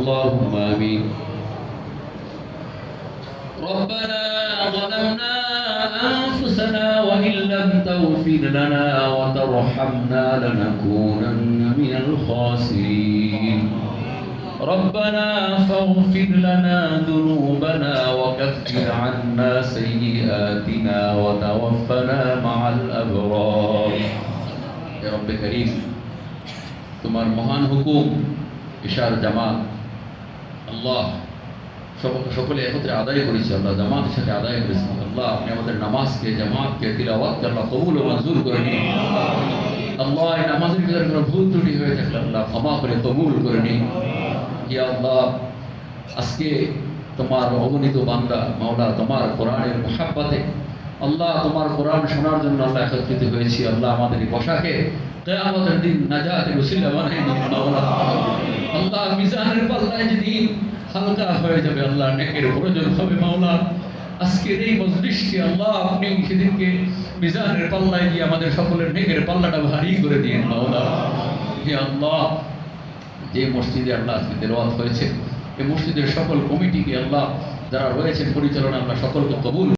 اللهم آمين. ربنا ظلمنا أنفسنا وإن لم تغفر لنا وترحمنا لنكونن من الخاسرين. ربنا فاغفر لنا ذنوبنا وكفر عنا سيئاتنا وتوفنا مع الأبرار. يا رب كريم তোমার মহান হুকুম ইশার জামাত আল্লাহ সকলে একত্রে আদায় করেছি। আল্লাহ জামাতের সাথে আদায় করেছি। আল্লাহ আপনি আমাদের নামাজকে জামাতকে তিলাওয়াতকে আল্লাহ কবুল ও মঞ্জুর করে নিন। আল্লাহ এই নামাজের ভিতরে কোনো ভুল ত্রুটি হয়ে থাকলে আল্লাহ ক্ষমা করে কবুল করে নিন। ইয়া আল্লাহ আজকে তোমার অগণিত বান্দা মাওলা তোমার কোরআনের মুহাব্বতে আল্লাহ তোমার কোরআন শোনার জন্য আল্লাহ একত্রিত হয়েছি। আল্লাহ আমাদের এই বসাকে কিয়ামতের দিন নাজাতের ওসিলা বানাই দিন মাওলা। আল্লাহ মিজানের পাল্লায় যেদিন হালকা হয়ে যাবে আল্লাহ নেকের প্রয়োজন হবে মাওলা। আজকের এই মজলিসটি আল্লাহ আপনি সেদিনকে মিজানের পাল্লায় দিয়ে আমাদের সকলের নেকের পাল্লাটা ভারী করে দিন মাওলা। হে আল্লাহ যে মসজিদে আল্লাহ আজকে তেলাওয়াত হয়েছে এই মসজিদের সকল কমিটিকে আল্লাহ যারা রয়েছেন পরিচালনা আল্লাহ সকলকে কবুল